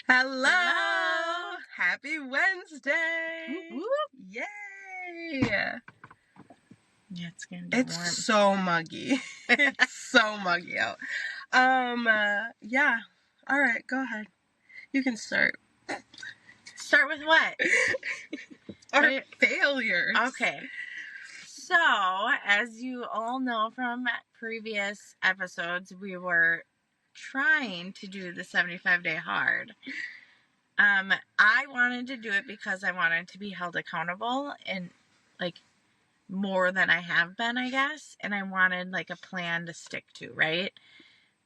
Hello! Hello! Happy Wednesday! Whoop, whoop. Yay! Yeah, it's gonna be It's warm. so muggy. It's so muggy out. Yeah. All right, go ahead. You can start. Start with what? Our failures. Okay. So, as you all know from previous episodes, we were trying to do the 75-day hard. I wanted to do it because I wanted to be held accountable and like more than I have been, I guess, and I wanted like a plan to stick to, right?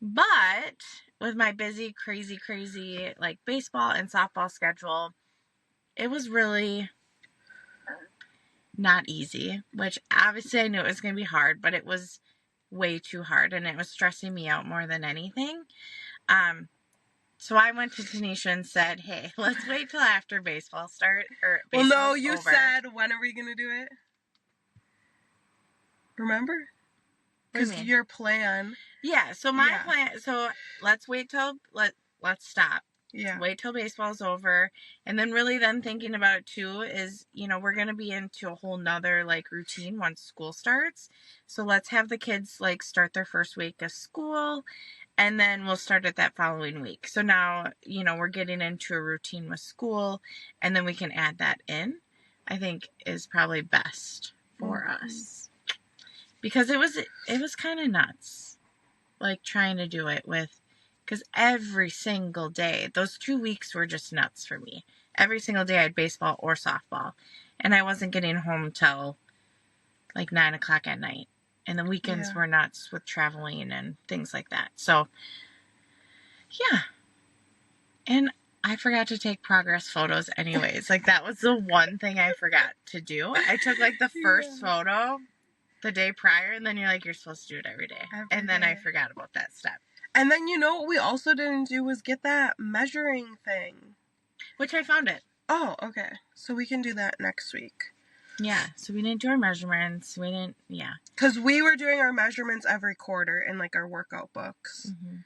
But with my busy, crazy, like baseball and softball schedule, it was really not easy, which obviously I knew it was going to be hard, but it was way too hard and it was stressing me out more than anything. So I went to Tanisha and said, hey, let's wait till after baseball start or Well, baseball's no, you over. said, when are we going to do it? Remember? What do you Because mean? your plan. Yeah, so my Yeah. plan, so let's wait till, let's stop. Yeah. Wait till baseball's over. And then really then thinking about it too is, we're going to be into a whole nother like routine once school starts. So let's have the kids like start their first week of school and then we'll start it that following week. So now, we're getting into a routine with school and then we can add that in, I think is probably best for us. Because it was kind of nuts, like trying to do it with, because every single day, those 2 weeks were just nuts for me. Every single day I had baseball or softball, and I wasn't getting home till like 9 o'clock at night. And the weekends were nuts with traveling and things like that. So, yeah. And I forgot to take progress photos anyways. Like, that was the one thing I forgot to do. I took like the first photo the day prior, and then you're like, you're supposed to do it every day. And then I forgot about that step. And then what we also didn't do was get that measuring thing. Which I found it. Oh, okay. So we can do that next week. Yeah, so we didn't do our measurements. We didn't, Because we were doing our measurements every quarter in, like, our workout books. Mm-hmm.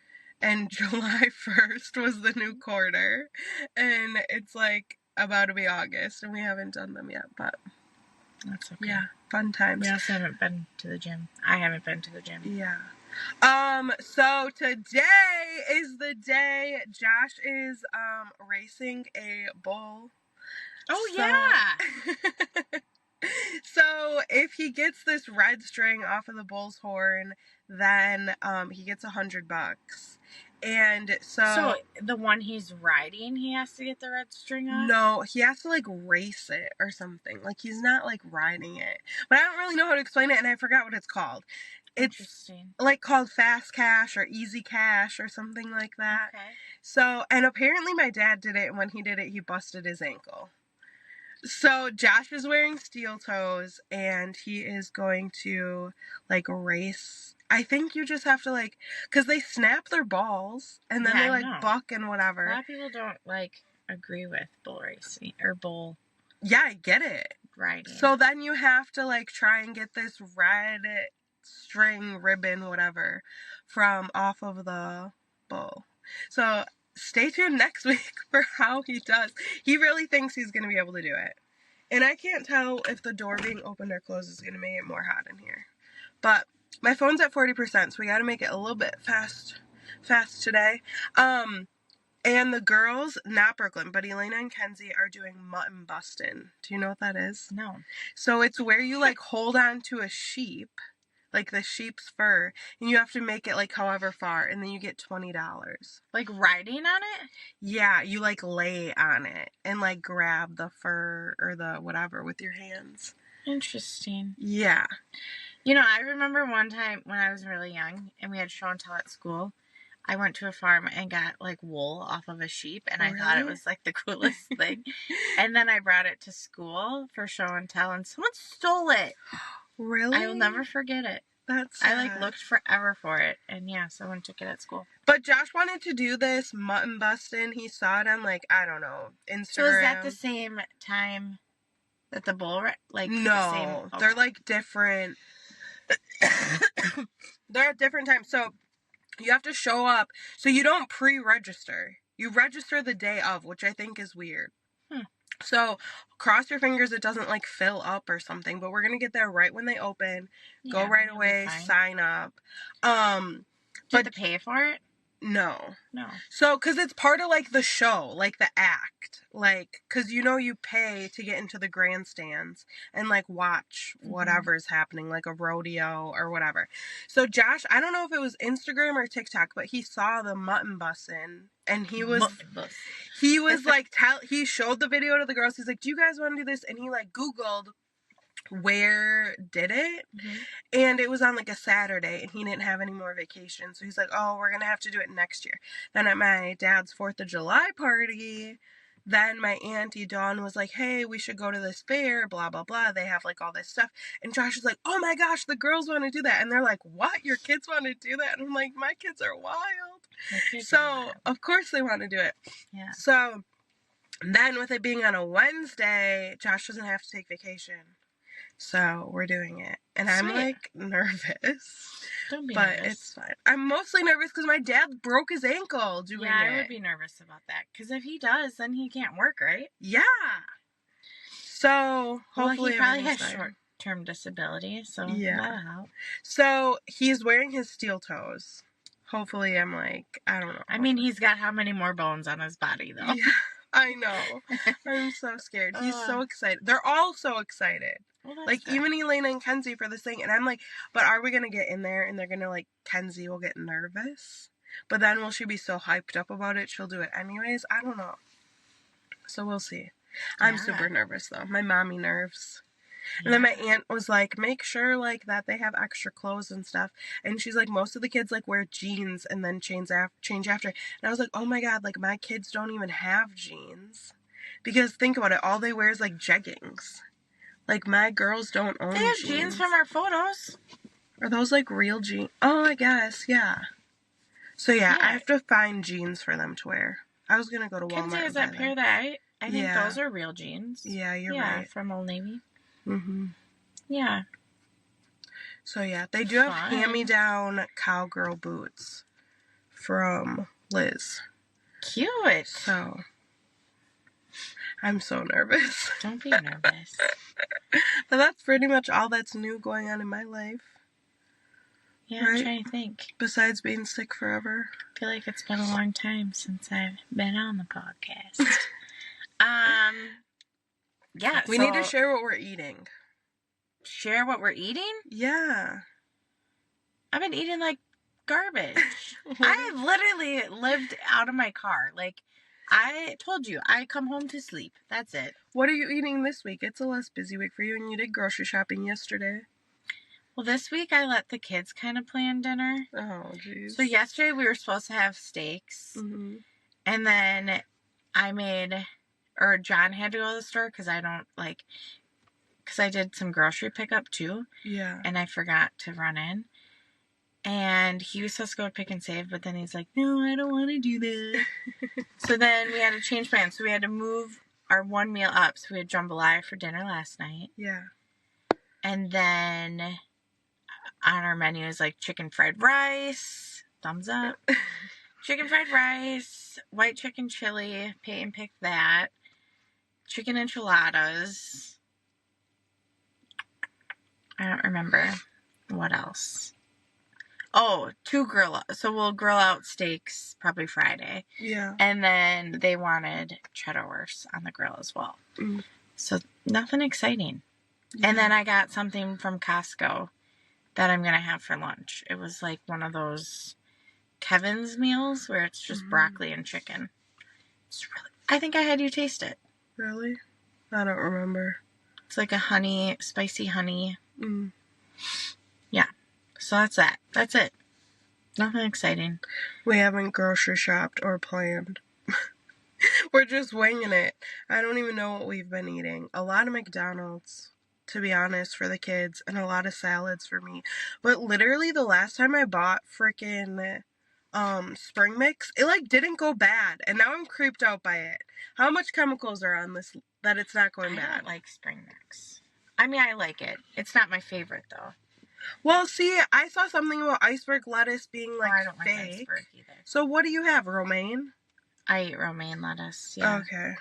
And July 1st was the new quarter. And it's, like, about to be August, and we haven't done them yet, but... That's okay. Yeah, fun times. We also haven't been to the gym. I haven't been to the gym. Yeah. So today is the day Josh is, racing a bull. Oh, yeah! So if he gets this red string off of the bull's horn, then, he gets $100. And So the one he's riding, he has to get the red string on? No, he has to, like, race it or something. Like, he's not, like, riding it. But I don't really know how to explain it, and I forgot what it's called. It's, Interesting. like, called Fast Cash or Easy Cash or something like that. Okay. So, and apparently my dad did it, and when he did it, he busted his ankle. So, Josh is wearing steel toes, and he is going to, like, race. I think you just have to, like, because they snap their balls, and then they, like, buck and whatever. A lot of people don't, like, agree with bull racing, or bull... Yeah, I get it. Riding. So then you have to, like, try and get this red string, ribbon, whatever, from off of the bull. So stay tuned next week for how he does. He really thinks he's going to be able to do it. And I can't tell if the door being opened or closed is going to make it more hot in here. But my phone's at 40%, so we got to make it a little bit fast today. And the girls, not Brooklyn, but Elena and Kenzie are doing mutton bustin'. Do you know what that is? No. So it's where you, like, hold on to a sheep, like the sheep's fur, and you have to make it, like, however far, and then you get $20. Like riding on it? Yeah, you, like, lay on it and, like, grab the fur or the whatever with your hands. Interesting. Yeah. I remember one time when I was really young and we had show and tell at school, I went to a farm and got, like, wool off of a sheep, and I thought it was, like, the coolest thing. And then I brought it to school for show and tell, and someone stole it. Really? I will never forget it. That's sad. I, like, looked forever for it, and, yeah, someone took it at school. But Josh wanted to do this mutton bustin'. He saw it on, like, I don't know, Instagram. So is that the same time that the bull, like, no, the same? Okay. They're, like, different. They're at different times. So you have to show up. So you don't pre-register. You register the day of, which I think is weird. Hmm. So cross your fingers it doesn't like fill up or something, but we're gonna get there right when they open. Go right that'll be away, fine. sign up. Did they pay for it? No. No. So, because it's part of, like, the show, like, the act. Like, because, you pay to get into the grandstands and, like, watch whatever's happening, like a rodeo or whatever. So, Josh, I don't know if it was Instagram or TikTok, but he saw the mutton bussin', and he was like, he showed the video to the girls. He's like, do you guys want to do this? And he, like, Googled where did it, and it was on like a Saturday, and he didn't have any more vacation, so he's like, oh, we're gonna have to do it next year. Then at my dad's 4th of July party, then my auntie Dawn was like, hey, we should go to this fair, blah blah blah, they have like all this stuff, and Josh is like, oh my gosh, the girls want to do that, and they're like, what, your kids want to do that? And I'm like, my kids are wild. So of course they want to do it. So then with it being on a Wednesday, Josh doesn't have to take vacation. So we're doing it. And I'm like nervous. Don't be nervous. But it's fine. I'm mostly nervous because my dad broke his ankle doing it. Yeah, I would be nervous about that. Because if he does, then he can't work, right? Yeah. So hopefully he probably has short-term disability, so that'll help. So he's wearing his steel toes. Hopefully I'm like, I don't know. I mean, he's got how many more bones on his body, though? Yeah, I know. I'm so scared. He's so excited. They're all so excited. Well, like, good. Even Elena and Kenzie for this thing. And I'm like, but are we going to get in there and they're going to, like, Kenzie will get nervous? But then will she be so hyped up about it, she'll do it anyways? I don't know. So we'll see. Yeah. I'm super nervous, though. My mommy nerves. Yeah. And then my aunt was like, make sure, like, that they have extra clothes and stuff. And she's like, most of the kids, like, wear jeans and then change after. And I was like, oh, my God, like, my kids don't even have jeans. Because think about it. All they wear is, like, jeggings. Like, my girls don't own jeans. They have jeans from our photos. Are those, like, real jeans? Oh, I guess, yeah. So, yeah, I have to find jeans for them to wear. I was going to go to Walmart. Kenzie has that pair that I think those are real jeans. Yeah, you're right. From Old Navy. Mm-hmm. Yeah. So, yeah, they do have hand-me-down cowgirl boots from Liz. Cute. So, I'm so nervous. Don't be nervous. But that's pretty much all that's new going on in my life. Yeah, right? I'm trying to think. Besides being sick forever. I feel like it's been a long time since I've been on the podcast. Yeah. We need to share what we're eating. Share what we're eating? Yeah. I've been eating like garbage. I have literally lived out of my car. Like, I told you, I come home to sleep. That's it. What are you eating this week? It's a less busy week for you, and you did grocery shopping yesterday. Well, this week I let the kids kind of plan dinner. Oh, jeez. So yesterday we were supposed to have steaks. Mm-hmm. And then John had to go to the store because I did some grocery pickup too. Yeah. And I forgot to run in. And he was supposed to go pick and save, but then he's like, no, I don't want to do that. So then we had to change plans. So we had to move our one meal up. So we had jambalaya for dinner last night. Yeah. And then on our menu is like chicken fried rice. Thumbs up. Chicken fried rice, white chicken chili. Peyton picked that. Chicken enchiladas. I don't remember. What else? Oh, 2 so we'll grill out steaks probably Friday. Yeah. And then they wanted cheddar wurst on the grill as well. Mm. So nothing exciting. Yeah. And then I got something from Costco that I'm going to have for lunch. It was like one of those Kevin's meals where it's just broccoli and chicken. It's really, I think I had you taste it. Really? I don't remember. It's like a spicy honey. Mm. Yeah. So that's that. That's it. Nothing exciting. We haven't grocery shopped or planned. We're just winging it. I don't even know what we've been eating. A lot of McDonald's, to be honest, for the kids, and a lot of salads for me. But literally the last time I bought frickin' spring mix, it like didn't go bad, and now I'm creeped out by it. How much chemicals are on this that it's not going bad? I don't like spring mix. I mean, I like it. It's not my favorite though. Well, see, I saw something about iceberg lettuce being like I don't fake. like iceberg either. So what do you have, romaine? I eat romaine lettuce, yeah. Okay.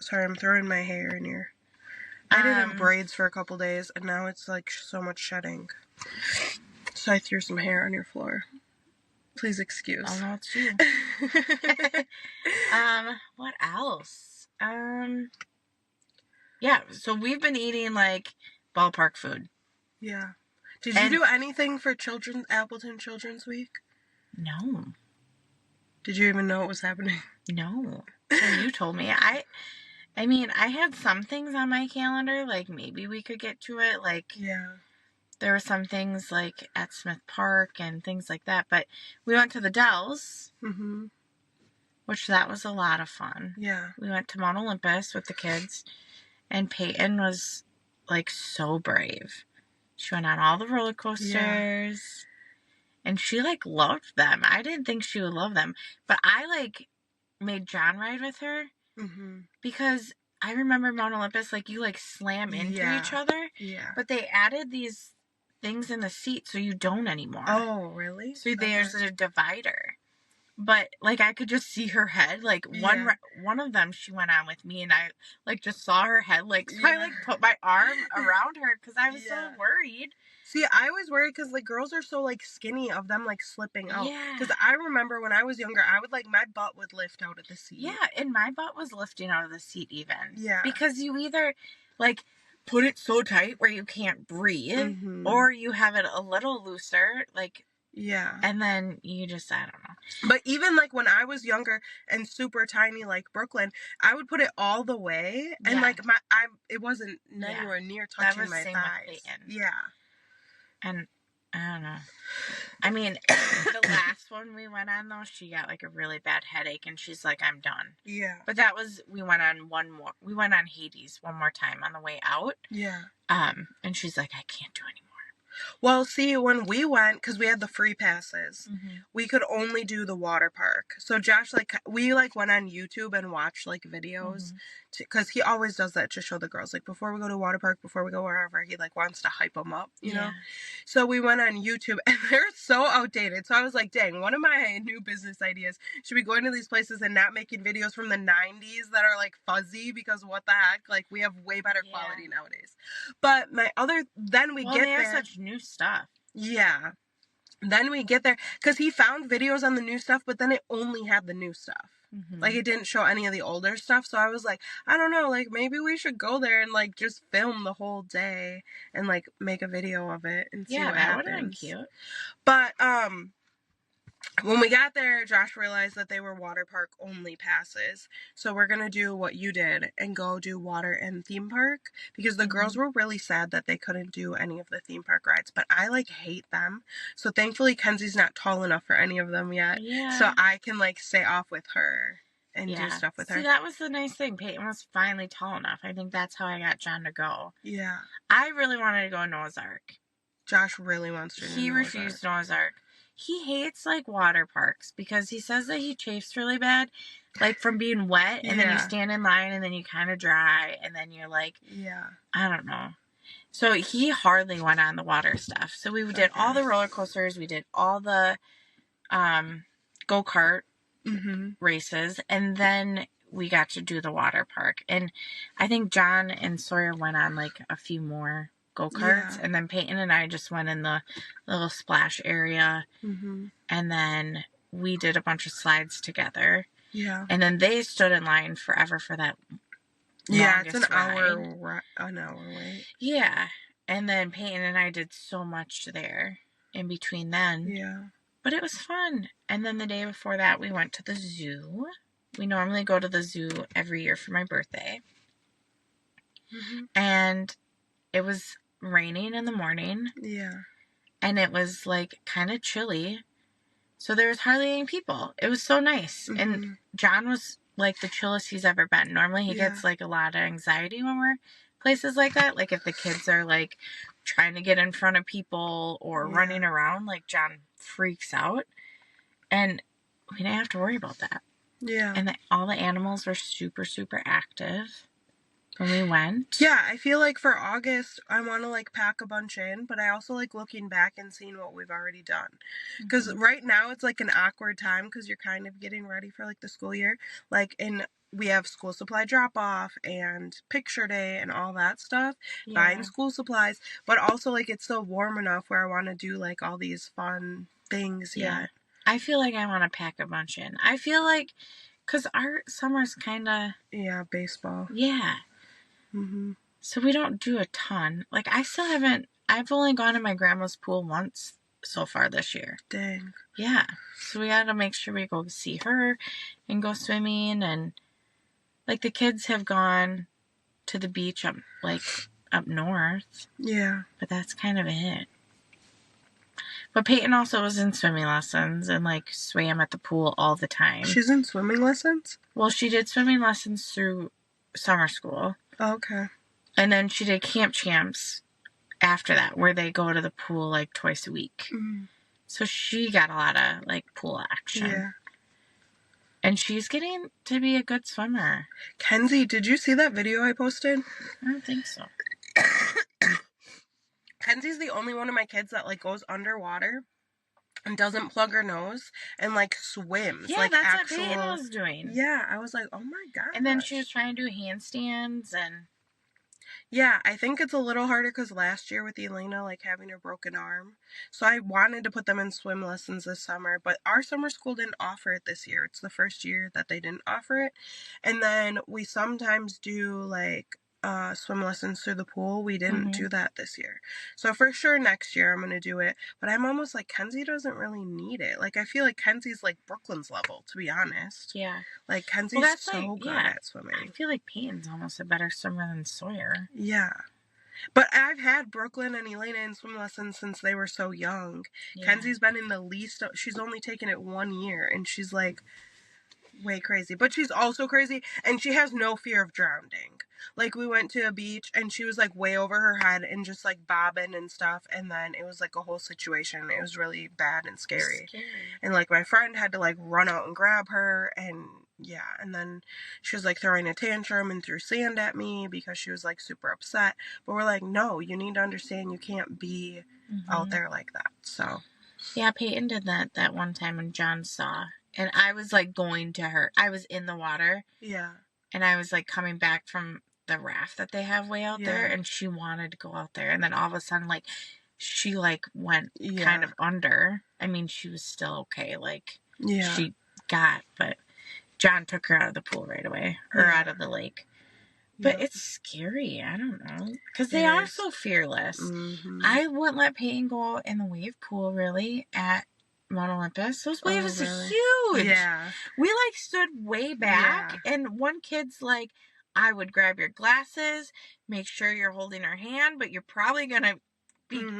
Sorry, I'm throwing my hair in here. I did it in braids for a couple days, and now it's like so much shedding. So I threw some hair on your floor. Please excuse. Oh, no, it's you. What else? Yeah, so we've been eating, like, ballpark food. Yeah. Did you do anything for Appleton Children's Week? No. Did you even know what was happening? No. So you told me. I mean, I had some things on my calendar, like, maybe we could get to it, like... Yeah. There were some things, like, at Smith Park and things like that, but we went to the Dells, which that was a lot of fun. Yeah. We went to Mount Olympus with the kids, and Peyton was, like, so brave. She went on all the roller coasters, and she, like, loved them. I didn't think she would love them, but I, like, made John ride with her, because I remember Mount Olympus, like, you, like, slam into each other, but they added these things in the seat so you don't anymore. Oh, really? So there's a divider. But, like, I could just see her head. Like, one of them she went on with me, and I, like, just saw her head. Like, so I, like, put my arm around her because I was so worried. See, I was worried because, like, girls are so, like, skinny of them, like, slipping out. Yeah. Because I remember when I was younger, I would, like, my butt would lift out of the seat. Yeah, and my butt was lifting out of the seat even. Yeah. Because you either, like, put it so tight where you can't breathe, or you have it a little looser, like... Yeah. And then you just, I don't know. But even, like, when I was younger and super tiny, like, Brooklyn, I would put it all the way. And, like, it wasn't anywhere near touching my thighs. Yeah. And, I don't know. I mean, the last one we went on, though, she got, like, a really bad headache, and she's like, I'm done. Yeah. But that was, we went on Hades one more time on the way out. Yeah. And she's like, I can't do anymore. Well, see, when we went, because we had the free passes, we could only do the water park. So Josh, like, we, like, went on YouTube and watched, like, videos, because he always does that to show the girls, like, before we go to water park, before we go wherever, he, like, wants to hype them up, you know? So we went on YouTube, and they're so outdated. So I was like, dang, one of my new business ideas should be going to these places and not making videos from the 90s that are, like, fuzzy, because what the heck? Like, we have way better quality nowadays. But then we get there. Such new stuff. Yeah. Then we get there, because he found videos on the new stuff, but then it only had the new stuff. Like, it didn't show any of the older stuff, so I was like, I don't know, like, maybe we should go there and, like, just film the whole day and, like, make a video of it and see what happens. Yeah, that would have been cute. But, when we got there, Josh realized that they were water park only passes. So we're going to do what you did and go do water and theme park, because the girls were really sad that they couldn't do any of the theme park rides, but I, like, hate them. So thankfully Kenzie's not tall enough for any of them yet. Yeah. So I can, like, stay off with her and do stuff with her. See, that was the nice thing. Peyton was finally tall enough. I think that's how I got John to go. Yeah. I really wanted to go Noah's Ark. Josh really wants to do Noah's Ark. He refused Noah's Ark. He hates, like, water parks because he says that he chafes really bad, like, from being wet, and then you stand in line, and then you kind of dry, and then you're like, I don't know. So he hardly went on the water stuff. So we did all the roller coasters, we did all the go-kart races, and then we got to do the water park. And I think John and Sawyer went on, like, a few more go-karts, and then Peyton and I just went in the little splash area, and then we did a bunch of slides together, and then they stood in line forever for that it's an ride. hour wait. And then Peyton and I did so much there in between then, but it was fun. And then the day before that, we went to the zoo. We normally go to the zoo every year for my birthday, and it was raining in the morning. And it was, like, kind of chilly. So there was hardly any people. It was so nice. And John was, like, the chillest he's ever been. Normally he gets, like, a lot of anxiety when we're places like that. Like, if the kids are, like, trying to get in front of people or running around, like, John freaks out. And we didn't have to worry about that. And all the animals were super, super active. when we went. Yeah, I feel like for August, I want to like pack a bunch in, but I also like looking back and seeing what we've already done. Because right now it's like an awkward time because you're kind of getting ready for like the school year. We have school supply drop off and picture day and all that stuff, buying school supplies, but also like it's still warm enough where I want to do like all these fun things yet. I feel like I want to pack a bunch in. I feel like, because our summer's kind of... Yeah, baseball. Yeah. So we don't do a ton. Like, I've only gone to my grandma's pool once so far this year. Dang. Yeah. So we gotta make sure we go see her and go swimming, and like the kids have gone to the beach up north. Yeah. But that's kind of it. But Peyton also was in swimming lessons and like swam at the pool all the time. She's in swimming lessons? Well, she did swimming lessons through summer school. Oh, okay. And then she did camp champs after that, where they go to the pool like twice a week. So she got a lot of like pool action. Yeah. And she's getting to be a good swimmer. Kenzie, did you see that video I posted? I don't think so. Kenzie's the only one of my kids that like goes underwater and doesn't plug her nose and like swims. Yeah, like that's actual... what Peyton was doing. Yeah, I was like, oh my god. And then she was trying to do handstands and... Yeah, I think it's a little harder because last year with Elena, like, having her broken arm. So I wanted to put them in swim lessons this summer, but our summer school didn't offer it this year. It's the first year that they didn't offer it. And then we sometimes do, like, swim lessons through the pool. We didn't do that this year. So for sure next year I'm going to do it. But I'm almost like, Kenzie doesn't really need it. Like, I feel like Kenzie's like Brooklyn's level, to be honest. Yeah. Like, Kenzie's so good at swimming. I feel like Peyton's almost a better swimmer than Sawyer. Yeah. But I've had Brooklyn and Elena in swim lessons since they were so young. Yeah. Kenzie's been in the least... She's only taken it 1 year, and she's, like, way crazy. But she's also crazy, and she has no fear of drowning. Like, we went to a beach, and she was, like, way over her head and just, like, bobbing and stuff, and then it was, like, a whole situation. It was really bad and scary. And, like, my friend had to, like, run out and grab her, and, yeah. And then she was, like, throwing a tantrum and threw sand at me because she was, like, super upset. But we're like, no, you need to understand you can't be out there like that, so. Yeah, Peyton did that one time when John saw. And I was, like, going to her. I was in the water. Yeah. And I was, like, coming back from the raft that they have way out there, and she wanted to go out there, and then all of a sudden, like, she, like, went kind of under. I mean, she was still okay, like, she got, but John took her out of the pool right away, or out of the lake. But it's scary, I don't know, because they are so fearless. I wouldn't let Peyton go in the wave pool, really, at Mount Olympus. Those waves are huge. Yeah. We, like, stood way back, and one kid's like, I would grab your glasses, make sure you're holding her hand, but you're probably going to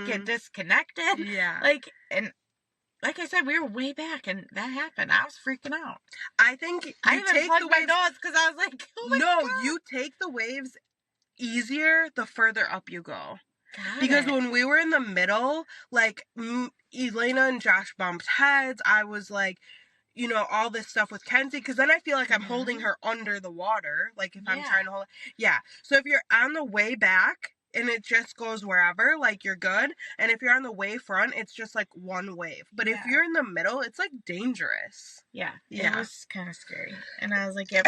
get disconnected. Yeah. Like, and like I said, we were way back, and that happened. I was freaking out. I think I even plugged my nose because I was like, oh my God. You take the waves easier the further up you go. Because when we were in the middle, like, Elena and Josh bumped heads. I was like, you know, all this stuff with Kenzie, because then I feel like I'm holding her under the water, like, if I'm trying to hold it. Yeah. So if you're on the way back, and it just goes wherever, like, you're good. And if you're on the way front, it's just, like, one wave. But if you're in the middle, it's, like, dangerous. Yeah. It was kind of scary. And I was like, yeah,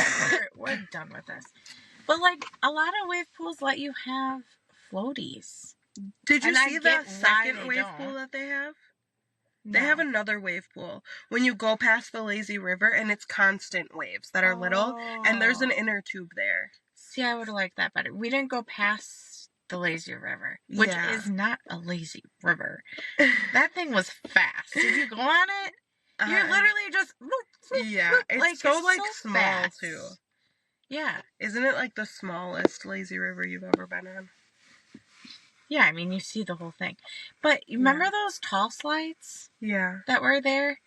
we're done with this. But, like, a lot of wave pools let you have floaties. Did you see the second wave pool that they have? They have another wave pool when you go past the lazy river, and it's constant waves that are little, and there's an inner tube there. See, I would have liked that better. We didn't go past the lazy river, which is not a lazy river. That thing was fast. Did you go on it? You're literally just... It's like, so small, fast. Too. Yeah. Isn't it, like, the smallest lazy river you've ever been on? Yeah, I mean, you see the whole thing. But you remember those tall slides? Yeah. That were there?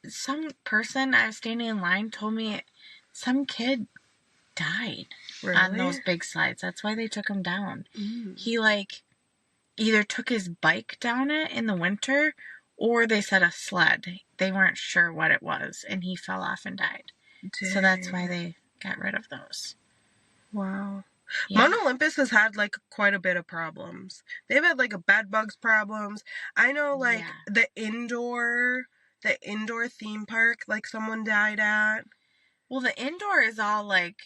Some person I was standing in line told me some kid died on those big slides. That's why they took him down. He, like, either took his bike down it in the winter, or they said a sled. They weren't sure what it was, and he fell off and died. Dang. So that's why they got rid of those. Wow. Yeah. Mount Olympus has had, like, quite a bit of problems. They've had, like, bed bugs problems. I know, like, the indoor theme park, like, someone died at. Well, the indoor is all, like,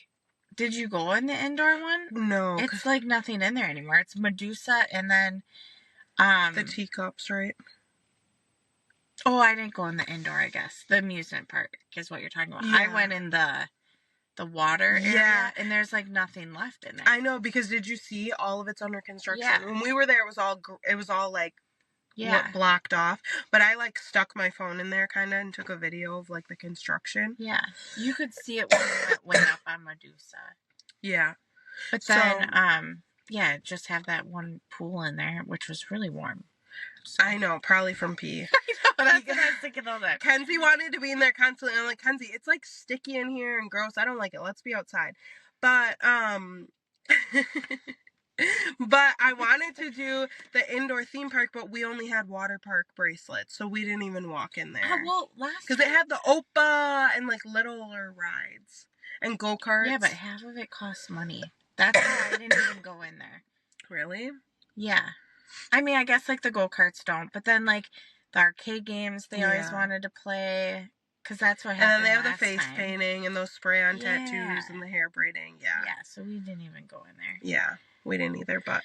did you go in the indoor one? No. It's, like, nothing in there anymore. It's Medusa and then, the teacups, right? Oh, I didn't go in the indoor, I guess. The amusement park is what you're talking about. Yeah. I went in the water area, and there's, like, nothing left in there. I know, because did you see all of it's under construction? Yeah. When we were there, it was all like, blocked off. But I, like, stuck my phone in there, kind of, and took a video of, like, the construction. Yeah. You could see it when you went up on Medusa. Yeah. But then, just have that one pool in there, which was really warm. So. I know, probably from pee. I know, that's what I was thinking all that. Kenzie wanted to be in there constantly. I'm like, Kenzie, it's, like, sticky in here and gross. I don't like it. Let's be outside. But, but I wanted to do the indoor theme park, but we only had water park bracelets, so we didn't even walk in there. Oh, well, because it had the OPA and, like, littler rides and go-karts. Yeah, but half of it costs money. That's why I didn't even go in there. Really? Yeah. I mean, I guess, like, the go-karts don't, but then, like, the arcade games they always wanted to play, because that's what happened. And then they have the face painting and those spray-on tattoos and the hair braiding. Yeah. Yeah, so we didn't even go in there. Yeah, we didn't either, but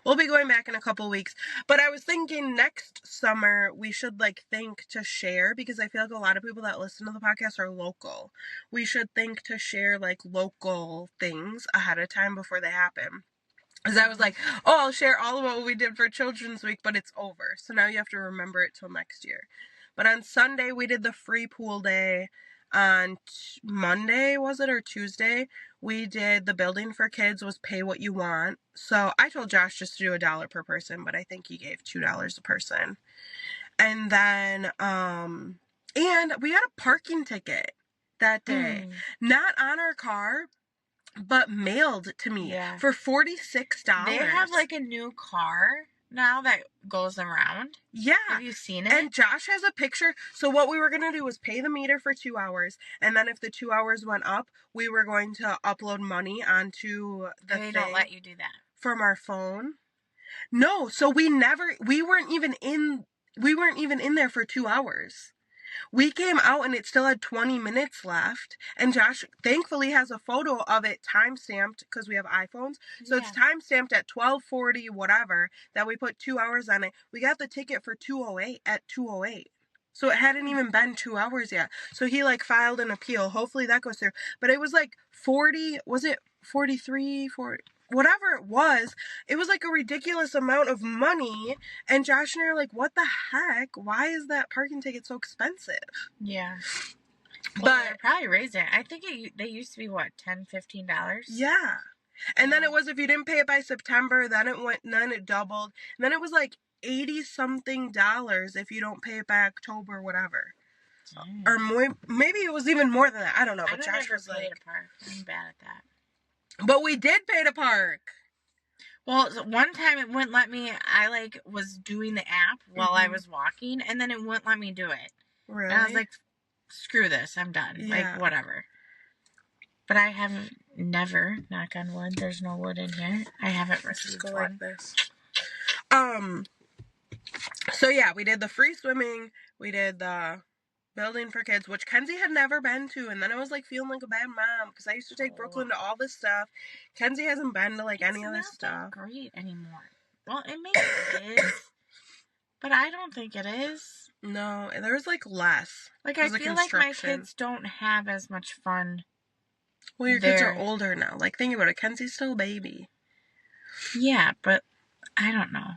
we'll be going back in a couple weeks. But I was thinking next summer we should, like, think to share, because I feel like a lot of people that listen to the podcast are local. We should think to share, like, local things ahead of time before they happen. Because I was like, oh, I'll share all of what we did for Children's Week, but it's over. So now you have to remember it till next year. But on Sunday, we did the free pool day. On Monday, was it, or Tuesday, we did the building for kids was pay what you want. So I told Josh just to do $1 per person, but I think he gave $2 a person. And then, and we got a parking ticket that day. Not on our car, but mailed to me for $46. They have, like, a new car now that goes around. Yeah. Have you seen it? And Josh has a picture. So what we were going to do was pay the meter for 2 hours. And then if the 2 hours went up, we were going to upload money onto the thing. They don't let you do that. From our phone. No. So we weren't even in there for 2 hours. We came out and it still had 20 minutes left. And Josh thankfully has a photo of it time-stamped because we have iPhones. So it's time-stamped at 12:40 whatever that we put 2 hours on it. We got the ticket for 2:08 at 2:08. So it hadn't even been 2 hours yet. So he, like, filed an appeal. Hopefully that goes through. But it was like 40, was it 43, 40? Whatever it was like a ridiculous amount of money, and Josh and I are like, what the heck? Why is that parking ticket so expensive? Yeah. But they're probably raising it. I think they used to be, what, $10, $15? Yeah. And then it was, if you didn't pay it by September, then it doubled. And then it was like $80-something if you don't pay it by October, whatever. Or more, maybe it was even more than that. I don't know. But Josh was like, I'm bad at that. But we did pay to park. Well, one time it wouldn't let me. I, like, was doing the app while I was walking, and then it wouldn't let me do it. Really? And I was like, screw this, I'm done. Yeah. Like, whatever. But I haven't, never, knock on wood, there's no wood in here. I haven't received one. Like this. So yeah, we did the free swimming. We did the building for kids, which Kenzie had never been to, and then I was, like, feeling like a bad mom because I used to take Brooklyn to all this stuff. Kenzie hasn't been to, like, any of this stuff. It's not great anymore. Well, it maybe is, but I don't think it is. No, there's, like, less. Like, I feel like my kids don't have as much fun. Well, your kids are older now. Like, think about it. Kenzie's still a baby. Yeah, but I don't know.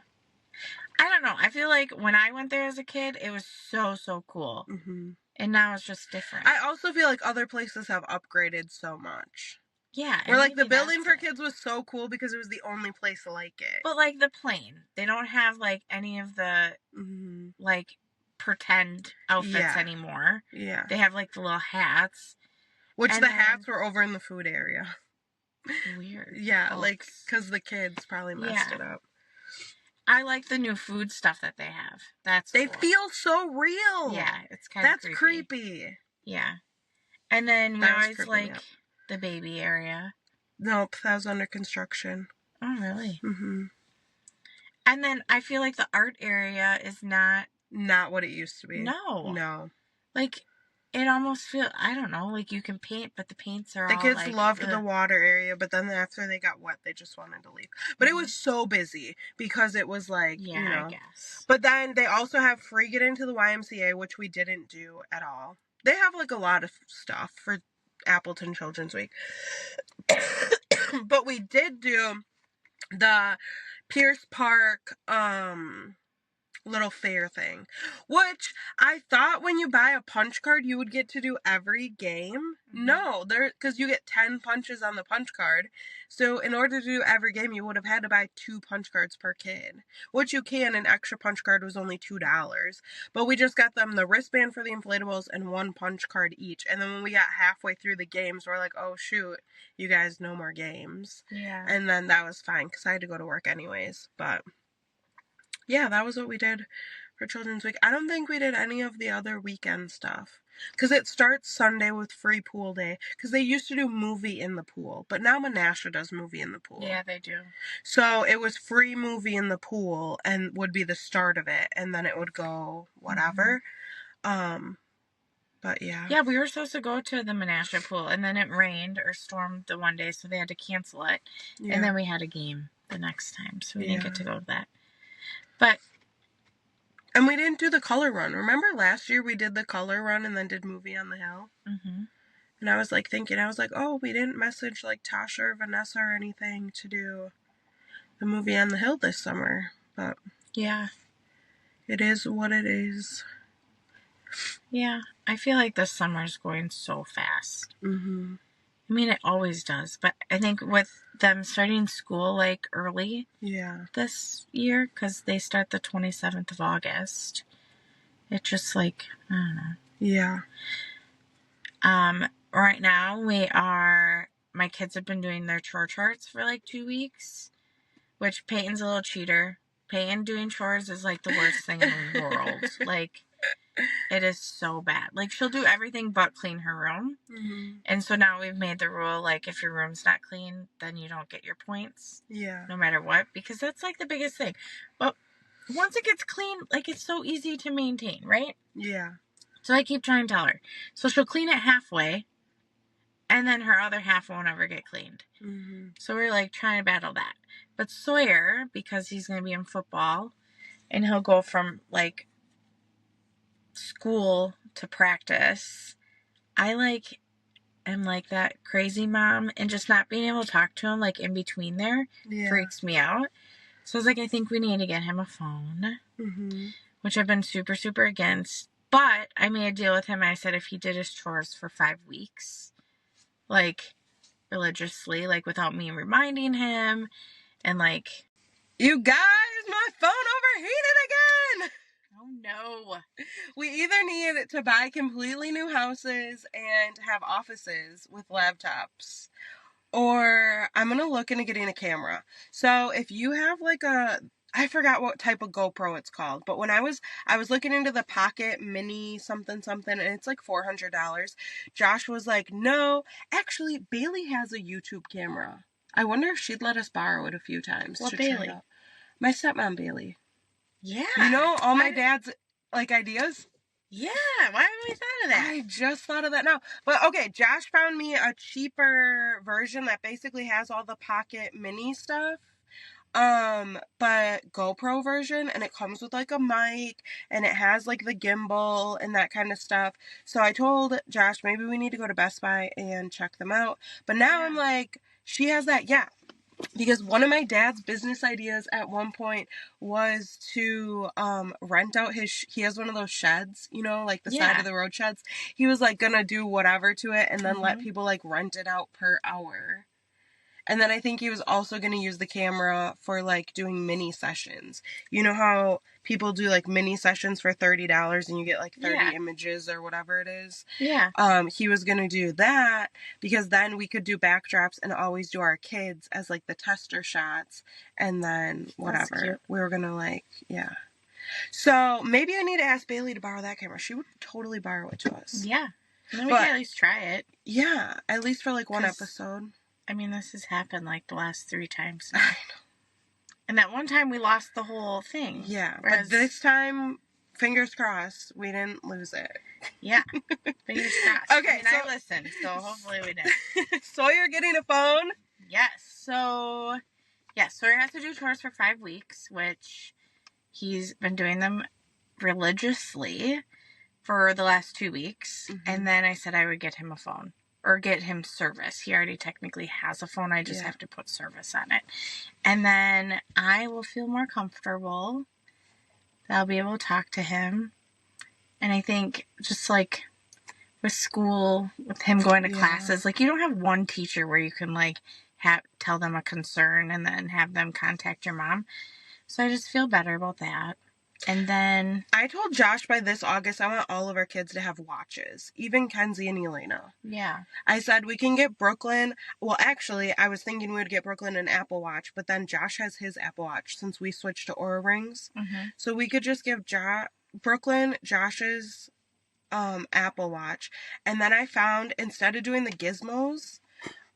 I feel like when I went there as a kid, it was so, so cool. Mm-hmm. And now it's just different. I also feel like other places have upgraded so much. Yeah. Where, like, the building for kids was so cool because it was the only place like it. But, like, the plane. They don't have, like, any of the, like, pretend outfits anymore. Yeah. They have, like, the little hats. Which the hats were over in the food area. Weird. Yeah, like, because the kids probably messed it up. I like the new food stuff that they have. They feel so real. Yeah, it's kind of creepy. Yeah. And then we always like the baby area. Nope, that was under construction. Oh, really? Mm-hmm. And then I feel like the art area is not what it used to be. No. Like, it almost feels, I don't know, like you can paint, but the paints are the all kids like... loved the water area, but then after they got wet, they just wanted to leave. But it was so busy because it was like, I guess. But then they also have free get into the YMCA, which we didn't do at all. They have like a lot of stuff for Appleton Children's Week. But we did do the Pierce Park little fair thing, which I thought when you buy a punch card you would get to do every game. No, because you get 10 punches on the punch card, so in order to do every game you would have had to buy 2 punch cards per kid, which you can. An extra punch card was only $2, but we just got them the wristband for the inflatables and 1 punch card each. And then when we got halfway through the games, we're like, oh shoot, you guys, no more games. And then that was fine because I had to go to work anyways. But yeah, that was what we did for Children's Week. I don't think we did any of the other weekend stuff because it starts Sunday with free pool day, because they used to do movie in the pool, but now Menasha does movie in the pool. Yeah, they do. So it was free movie in the pool and would be the start of it, and then it would go whatever. But yeah. Yeah, we were supposed to go to the Menasha pool, and then it rained or stormed the one day, so they had to cancel it. Yeah. And then we had a game the next time, so we didn't get to go to that. And we didn't do the color run. Remember last year we did the color run and then did movie on the hill? Mm-hmm. And I was like thinking, oh, we didn't message like Tasha or Vanessa or anything to do the movie on the hill this summer. But yeah, it is what it is. Yeah, I feel like the summer's going so fast. Mm-hmm. I mean, it always does, but I think with them starting school like early this year, because they start the 27th of August, it just like, I don't know. Yeah. Right now my kids have been doing their chore charts for like 2 weeks, which Peyton's a little cheater. Peyton doing chores is like the worst thing in the world. Like, it is so bad. Like, she'll do everything but clean her room. Mm-hmm. And so now we've made the rule, like, if your room's not clean, then you don't get your points. Yeah. No matter what. Because that's, like, the biggest thing. But once it gets clean, like, it's so easy to maintain, right? Yeah. So I keep trying to tell her. So she'll clean it halfway, and then her other half won't ever get cleaned. Mm-hmm. So we're, like, trying to battle that. But Sawyer, because he's going to be in football, and he'll go from, like, school to practice, I am like that crazy mom, and just not being able to talk to him like in between there freaks me out. So I was like, I think we need to get him a phone, which I've been super, super against. But I made a deal with him. I said if he did his chores for 5 weeks, like religiously, like without me reminding him, and like, you guys, my phone overheated again. Oh no. We either need to buy completely new houses and have offices with laptops, or I'm going to look into getting a camera. So if you have like I forgot what type of GoPro it's called, but when I was looking into the Pocket Mini something, and it's like $400. Josh was like, no, actually Bailey has a YouTube camera. I wonder if she'd let us borrow it a few times. What Bailey? Try it out. My stepmom Bailey. Yeah. You know, all my dad's, like, ideas? Yeah, why haven't we thought of that? I just thought of that now. But, okay, Josh found me a cheaper version that basically has all the Pocket Mini stuff. But GoPro version, and it comes with, like, a mic, and it has, like, the gimbal and that kind of stuff. So I told Josh, maybe we need to go to Best Buy and check them out. But now I'm like, she has that, because one of my dad's business ideas at one point was to rent out he has one of those sheds, you know, like the side of the road sheds. He was like gonna do whatever to it and then let people like rent it out per hour. And then I think he was also going to use the camera for, like, doing mini sessions. You know how people do, like, mini sessions for $30 and you get, like, 30 images or whatever it is? Yeah. He was going to do that because then we could do backdrops and always do our kids as, like, the tester shots. And then whatever. We were going to, like, So maybe I need to ask Bailey to borrow that camera. She would totally borrow it to us. Yeah. And then we can at least try it. Yeah. At least for, like, one episode. I mean, this has happened like the last 3 times now. And that one time we lost the whole thing. Yeah, Whereas, but this time, fingers crossed, we didn't lose it. Yeah, fingers crossed. Okay, I mean, I listened, so hopefully we did. Sawyer getting a phone? Yes, so, Sawyer has to do chores for 5 weeks, which he's been doing them religiously for the last 2 weeks. Mm-hmm. And then I said I would get him a phone. Or get him service. He already technically has a phone. I just have to put service on it. And then I will feel more comfortable. I'll be able to talk to him. And I think just like with school, with him going to classes, like you don't have one teacher where you can like tell them a concern and then have them contact your mom. So I just feel better about that. And then I told Josh by this August I want all of our kids to have watches, even Kenzie and Elena. Yeah. I said we can get Brooklyn. Well, actually, I was thinking we would get Brooklyn an Apple Watch, but then Josh has his Apple Watch since we switched to Oura Rings. Mm-hmm. So we could just give Brooklyn Josh's Apple Watch. And then I found, instead of doing the gizmos,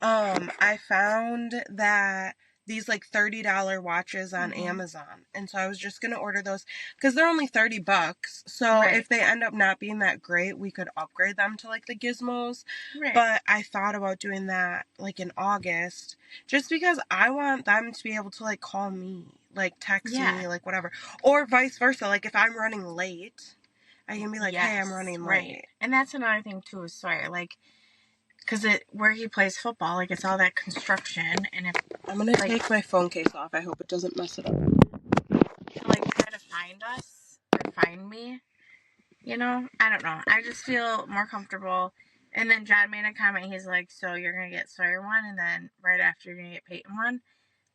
I found that these like $30 watches on Amazon. And so I was just going to order those because they're only $30. So if they end up not being that great, we could upgrade them to like the gizmos. Right. But I thought about doing that like in August just because I want them to be able to like call me, like text me, like whatever. Or vice versa. Like if I'm running late, I can be like, hey, I'm running late. And that's another thing too with Sawyer. Like, because where he plays football, like, it's all that construction, and if... I'm gonna take my phone case off. I hope it doesn't mess it up. To, like, try to find us, or find me, you know? I don't know. I just feel more comfortable. And then John made a comment, he's like, so you're gonna get Sawyer one, and then right after you're gonna get Peyton one?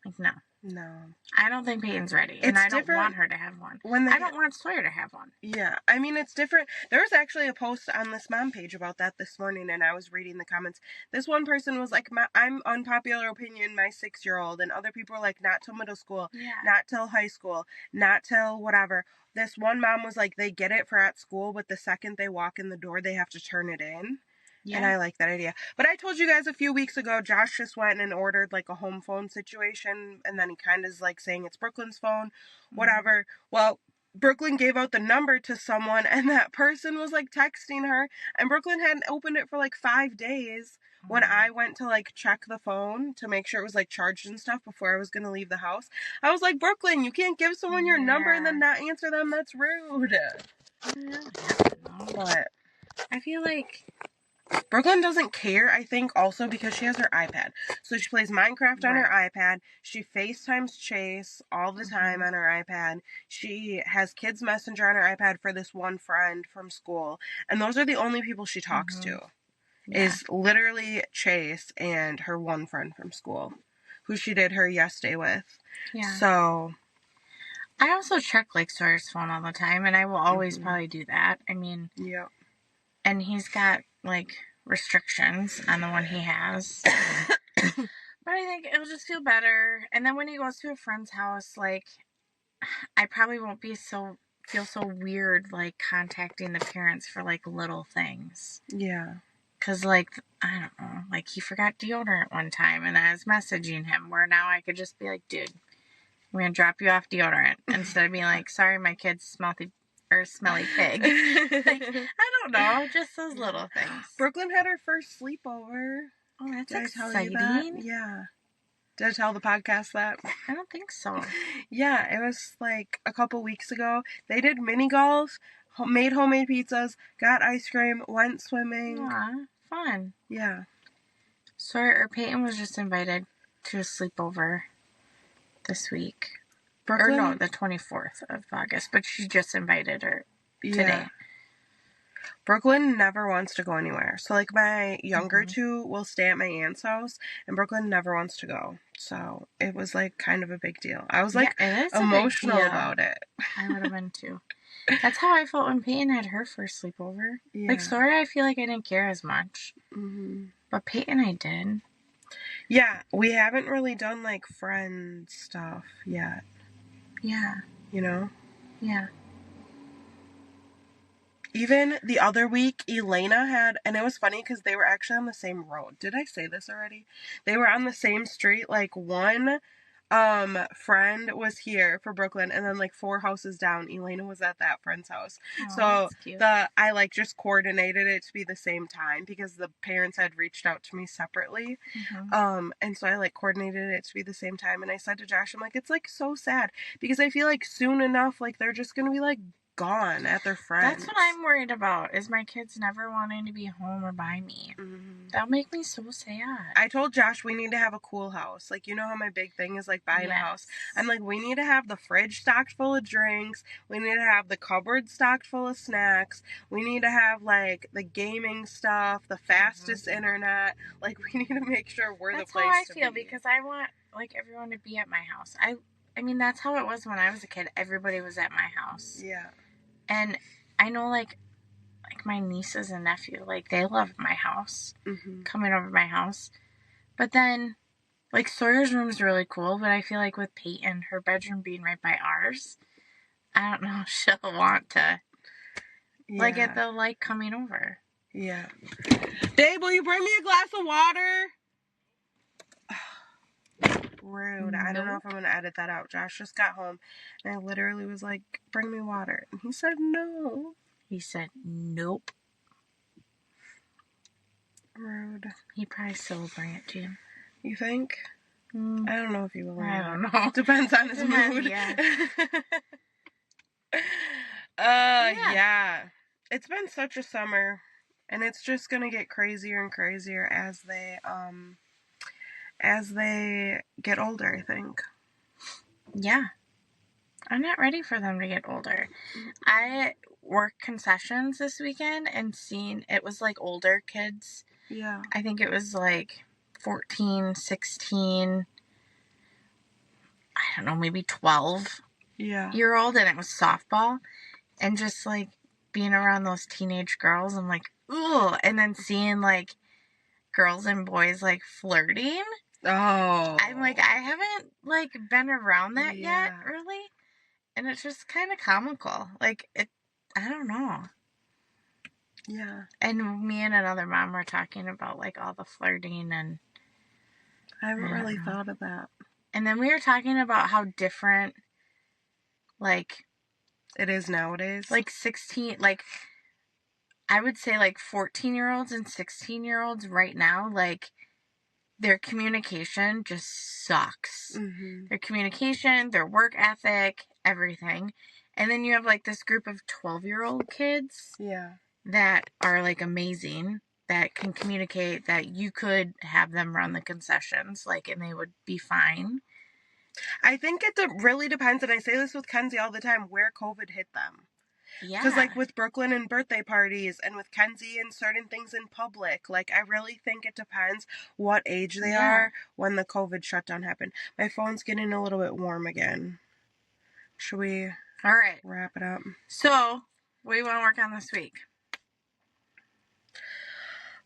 Like, no. No. I don't think Peyton's ready. And I don't want her to have one. I don't want Sawyer to have one. Yeah. I mean, it's different. There was actually a post on this mom page about that this morning, and I was reading the comments. This one person was like, I'm unpopular opinion, my 6-year-old. And other people were like, not till middle school, not till high school, not till whatever. This one mom was like, they get it for at school, but the second they walk in the door, they have to turn it in. Yeah. And I like that idea. But I told you guys a few weeks ago, Josh just went and ordered like a home phone situation. And then he kind of is like saying it's Brooklyn's phone, whatever. Well, Brooklyn gave out the number to someone and that person was like texting her. And Brooklyn hadn't opened it for like 5 days when I went to like check the phone to make sure it was like charged and stuff before I was going to leave the house. I was like, Brooklyn, you can't give someone your number and then not answer them. That's rude. But I feel like Brooklyn doesn't care, I think, also because she has her iPad. So she plays Minecraft on her iPad. She FaceTimes Chase all the time on her iPad. She has Kids Messenger on her iPad for this one friend from school. And those are the only people she talks to. Is literally Chase and her one friend from school, who she did her yes day with. Yeah. So I also check, like, Sawyer's phone all the time, and I will always probably do that. I mean... Yeah. And he's got, like, restrictions on the one he has. But I think it'll just feel better. And then when he goes to a friend's house, like, I probably won't feel so weird, like, contacting the parents for, like, little things. Yeah. Because, like, I don't know, like, he forgot deodorant one time, and I was messaging him, where now I could just be like, dude, I'm going to drop you off deodorant. Instead of being like, sorry, my kid's smelly pig. Like, I don't know, just those little things. Brooklyn had her first sleepover. Oh, that's Did exciting. I tell you that? Yeah. Did I tell the podcast that? I don't think so. Yeah, it was like a couple weeks ago. They did mini golf, made homemade pizzas, got ice cream, went swimming. Aw, fun. Yeah. Peyton was just invited to a sleepover this week. Brooklyn? Or no, the 24th of August, but she just invited her today. Yeah. Brooklyn never wants to go anywhere. So, like, my younger two will stay at my aunt's house, and Brooklyn never wants to go. So, it was, like, kind of a big deal. I was, like, emotional about it. I would have been, too. That's how I felt when Peyton had her first sleepover. Yeah. Like, Sawyer, I feel like I didn't care as much. But Peyton, I did. Yeah, we haven't really done, like, friend stuff yet. Yeah. You know? Yeah. Even the other week, Elena had, and it was funny because they were actually on the same road. Did I say this already? They were on the same street. Like, one friend was here for Brooklyn, and then like 4 houses down, Elena was at that friend's house. Oh, So that's cute. I like just coordinated it to be the same time because the parents had reached out to me separately. And so I like coordinated it to be the same time, and I said to Josh, I'm like, it's like so sad because I feel like soon enough, like they're just gonna be like gone at their friends. That's what I'm worried about, is my kids never wanting to be home or by me. That'll make me so sad. I told Josh we need to have a cool house. Like, you know how my big thing is like buying a house? I'm like, we need to have the fridge stocked full of drinks. We need to have the cupboard stocked full of snacks. We need to have like the gaming stuff, the fastest internet. Like, we need to make sure we're the place to be. That's how I feel, because I want like everyone to be at my house. I mean, that's how it was when I was a kid. Everybody was at my house. Yeah. And I know, like my nieces and nephew, like, they love my house, coming over to my house. But then, like, Sawyer's room's really cool, but I feel like with Peyton, her bedroom being right by ours, I don't know if she'll want to, like, get the light coming over. Yeah. Babe, will you bring me a glass of water? Rude. I don't know if I'm going to edit that out. Josh just got home, and I literally was like, bring me water. And he said no. He said, nope. Rude. He probably still will bring it to you. You think? I don't know if he will. I don't know. Depends on his mood. Yeah. Yeah. It's been such a summer, and it's just going to get crazier and crazier as they get older, I think. Yeah. I'm not ready for them to get older. I worked concessions this weekend and seen, it was like older kids. Yeah. I think it was like 14, 16, I don't know, maybe 12 year old, and it was softball. And just like being around those teenage girls, I'm like, ooh. And then seeing like girls and boys like flirting. Oh. I'm like, I haven't like been around that yet, really. And it's just kind of comical. Like, I don't know. Yeah. And me and another mom were talking about like all the flirting, and I haven't really thought of that. And then we were talking about how different, like, it is nowadays. Like 16, like, I would say like 14-year-olds and 16-year-olds right now, like, their communication just sucks. Their communication, their work ethic, everything. And then you have like this group of 12-year-old kids that are like amazing, that can communicate, that you could have them run the concessions, like, and they would be fine. I think it really depends, and I say this with Kenzie all the time, where COVID hit them. Yeah. Because, like, with Brooklyn and birthday parties, and with Kenzie and certain things in public, like, I really think it depends what age they are when the COVID shutdown happened. My phone's getting a little bit warm again. Should we wrap it up? So, what do you want to work on this week?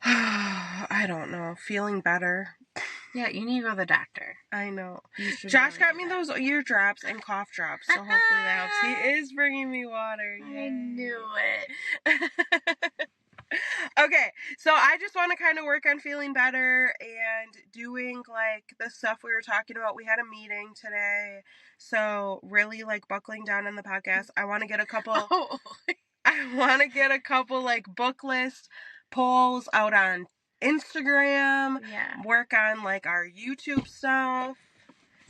I don't know. Feeling better. Yeah, you need to go to the doctor. I know. Josh got me those ear drops and cough drops, so hopefully that helps. He is bringing me water. Yay. I knew it. Okay, so I just want to kind of work on feeling better and doing, like, the stuff we were talking about. We had a meeting today, so really, like, buckling down on the podcast. I want to get a couple... like, book list polls out on Instagram. Work on, like, our YouTube stuff.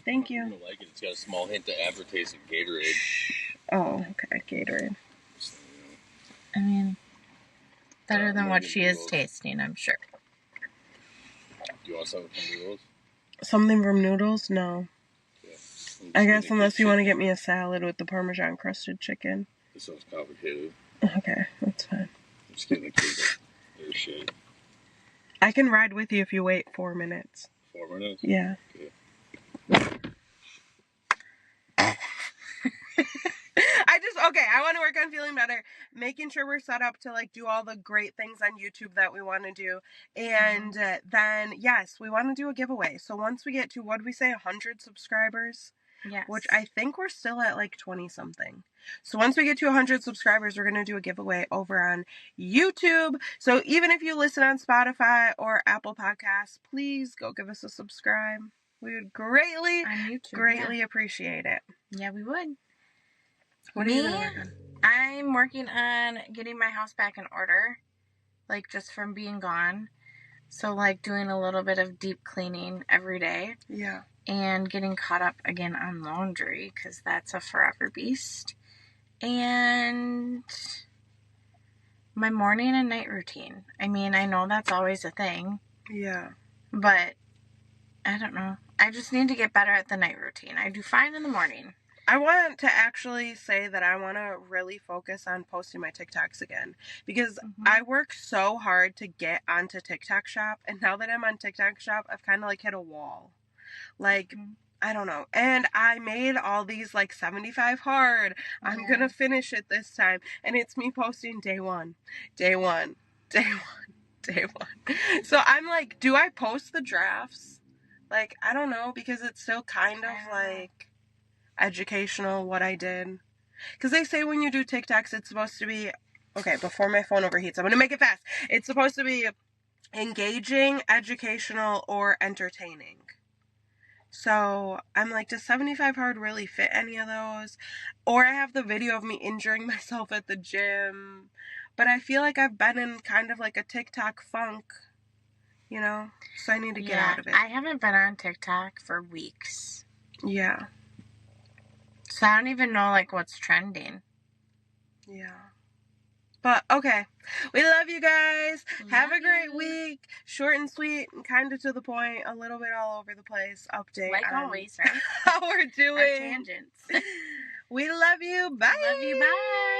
Thank you. You're gonna like it. It's got a small hint of aftertaste of Gatorade. Oh, okay, Gatorade. I mean, better than what she is tasting, I'm sure. Do you want something from Noodles? Something from Noodles? No. Yeah. I guess unless you want to get me a salad with the Parmesan crusted chicken. This sounds complicated. Okay, that's fine. I'm just getting the kids their shit. I can ride with you if you wait 4 minutes. 4 minutes? Yeah. Okay. I want to work on feeling better, making sure we're set up to, like, do all the great things on YouTube that we want to do, and then, yes, we want to do a giveaway. So once we get to, what did we say, 100 subscribers, Yes. which I think we're still at like 20 something. So once we get to 100 subscribers, we're going to do a giveaway over on YouTube. So even if you listen on Spotify or Apple Podcasts, please go give us a subscribe. We would greatly, on YouTube, greatly appreciate it. Yeah, we would. What are you going to work on? I'm working on getting my house back in order, like just from being gone. So like doing a little bit of deep cleaning every day. Yeah. And getting caught up again on laundry because that's a forever beast. And my morning and night routine. I mean, I know that's always a thing. Yeah. But I don't know. I just need to get better at the night routine. I do fine in the morning. I want to actually say that I want to really focus on posting my TikToks again because I work so hard to get onto TikTok Shop, and now that I'm on TikTok Shop, I've kind of like hit a wall. Like, I don't know. And I made all these like 75 hard. I'm going to finish it this time. And it's me posting day one. So I'm like, do I post the drafts? Like, I don't know, because it's still kind of like educational what I did. Because they say when you do TikToks, it's supposed to be, okay, before my phone overheats, I'm going to make it fast. It's supposed to be engaging, educational, or entertaining. So I'm like, does 75 hard really fit any of those? Or I have the video of me injuring myself at the gym. But I feel like I've been in kind of like a TikTok funk, you know? So I need to get out of it. I haven't been on TikTok for weeks. Yeah. So I don't even know like what's trending. Yeah. But, okay. We love you guys. Have a great week. Short and sweet and kind of to the point. A little bit all over the place. Update like on always, right? how we're doing. Our tangents. We love you. Bye. Love you. Bye.